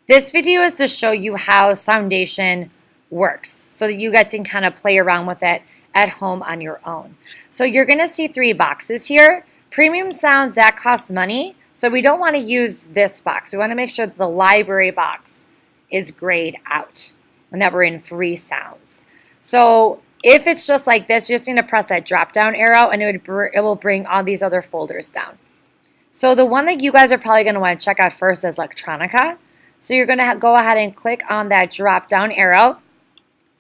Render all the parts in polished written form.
This video is to show you how Soundation works so that you guys can kind of play around with it at home on your own. So you're going to see 3 boxes here. Premium sounds, that costs money, so we don't want to use this box. We want to make sure that the library box is grayed out and that we're in free sounds. So if it's just like this, you're just going to press that drop down arrow and it will bring all these other folders down. So the one that you guys are probably going to want to check out first is Electronica. So you're going to go ahead and click on that drop down arrow.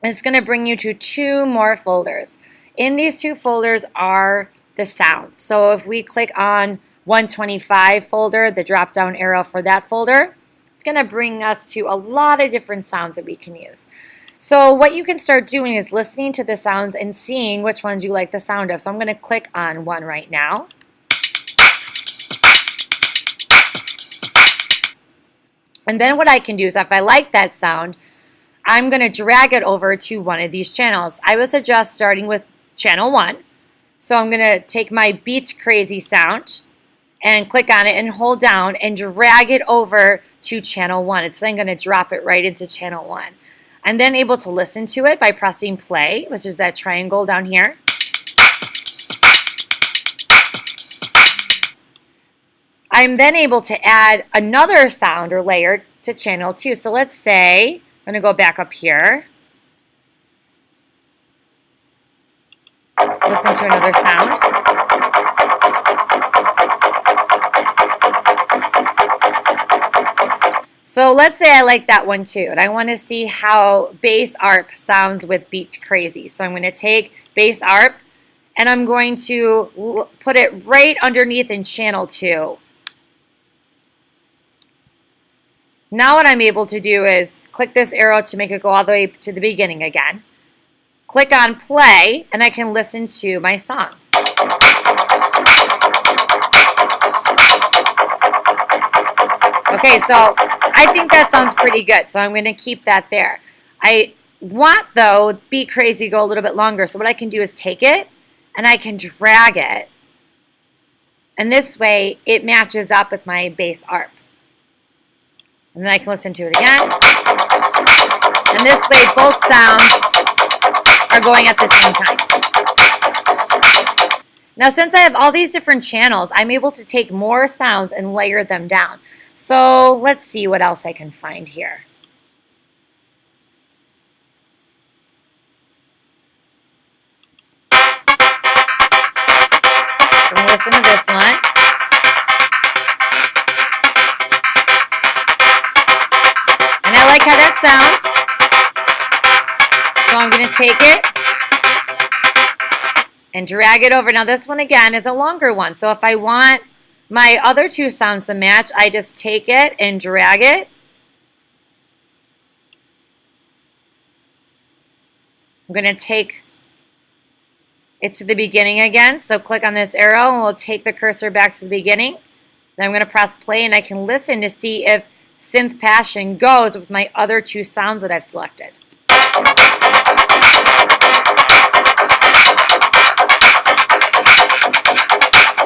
It's going to bring you to 2 more folders. In these 2 folders are the sounds. So if we click on 125 folder, the drop down arrow for that folder, it's going to bring us to a lot of different sounds that we can use. So what you can start doing is listening to the sounds and seeing which ones you like the sound of. So I'm going to click on one right now. And then what I can do is if I like that sound, I'm going to drag it over to one of these channels. I would suggest starting with channel 1. So I'm going to take my Beat Crazy sound and click on it and hold down and drag it over to channel 1. It's then going to drop it right into channel 1. I'm then able to listen to it by pressing play, which is that triangle down here. I'm then able to add another sound or layer to channel 2. So let's say, I'm going to go back up here. Listen to another sound. So let's say I like that one too, and I want to see how bass arp sounds with Beat Crazy. So I'm going to take bass arp, and I'm going to put it right underneath in channel 2. Now what I'm able to do is click this arrow to make it go all the way to the beginning again. Click on play, and I can listen to my song. Okay, so I think that sounds pretty good, so I'm going to keep that there. I want, though, Beat Crazy to go a little bit longer, so what I can do is take it, and I can drag it, and this way it matches up with my bass arp. And then I can listen to it again. And this way, both sounds are going at the same time. Now, since I have all these different channels, I'm able to take more sounds and layer them down. So let's see what else I can find here. I'm going to listen to this one. I like how that sounds, so I'm going to take it and drag it over. Now this one again is a longer one, so if I want my other 2 sounds to match, I just take it and drag it. I'm going to take it to the beginning again, so click on this arrow and we'll take the cursor back to the beginning. Then I'm going to press play and I can listen to see if Synth Passion goes with my other 2 sounds that I've selected.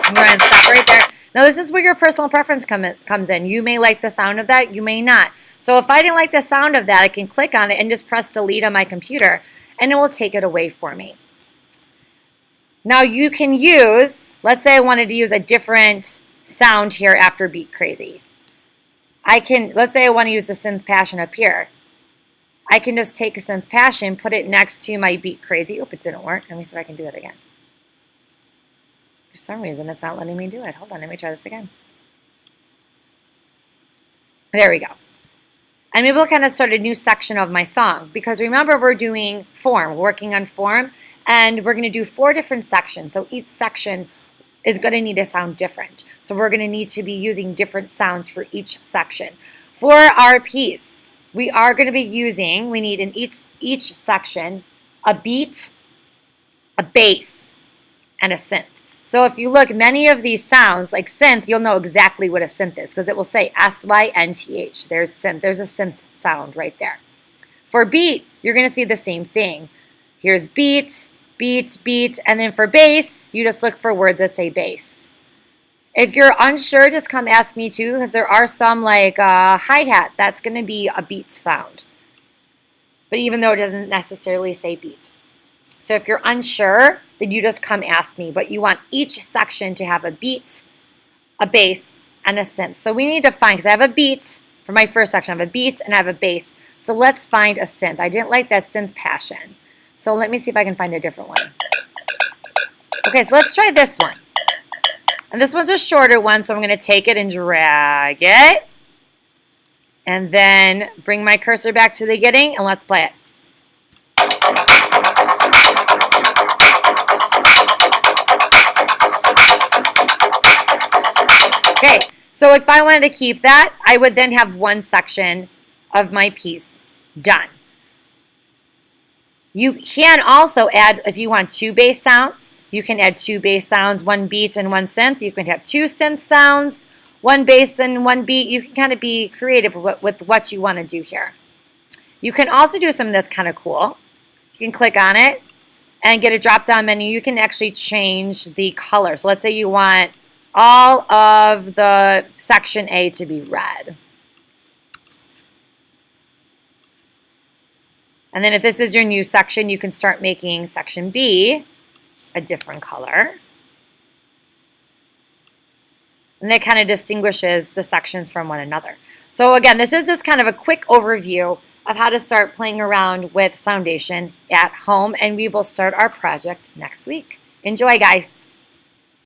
I'm going to stop right there. Now this is where your personal preference comes in. You may like the sound of that, you may not. So if I didn't like the sound of that, I can click on it and just press delete on my computer and it will take it away for me. Now you can use, let's say I wanted to use a different sound here after Beat Crazy. Let's say I want to use the Synth Passion up here. I can just take a Synth Passion, put it next to my Beat Crazy. Oop, it didn't work. Let me see if I can do it again. For some reason, it's not letting me do it. Hold on, let me try this again. There we go. I'm able to kind of start a new section of my song because remember we're doing form, we're working on form, and we're going to do 4 different sections. So each section is going to need to sound different. So we're going to need to be using different sounds for each section. For our piece, we are going to be using, we need in each section, a beat, a bass, and a synth. So if you look, many of these sounds, like synth, you'll know exactly what a synth is because it will say S-Y-N-T-H. There's synth. There's a synth sound right there. For beat, you're going to see the same thing. Here's beat, beat, beat, and then for bass, you just look for words that say bass. If you're unsure, just come ask me too, because there are some like hi-hat, that's going to be a beat sound. But even though it doesn't necessarily say beat. So if you're unsure, then you just come ask me. But you want each section to have a beat, a bass, and a synth. So we need to find, because I have a beat for my first section, I have a beat and I have a bass. So let's find a synth. I didn't like that synth passion. So let me see if I can find a different one. Okay, so let's try this one. And this one's a shorter one, so I'm going to take it and drag it. And then bring my cursor back to the beginning, and let's play it. Okay, so if I wanted to keep that, I would then have one section of my piece done. You can also add, if you want 2 bass sounds, you can add 2 bass sounds, 1 beat and 1 synth. You can have 2 synth sounds, 1 bass and 1 beat. You can kind of be creative with what you want to do here. You can also do something that's kind of cool. You can click on it and get a drop-down menu. You can actually change the color. So let's say you want all of the section A to be red. And then if this is your new section, you can start making section B a different color. And that kind of distinguishes the sections from one another. So again, this is just kind of a quick overview of how to start playing around with Soundation at home, and we will start our project next week. Enjoy, guys.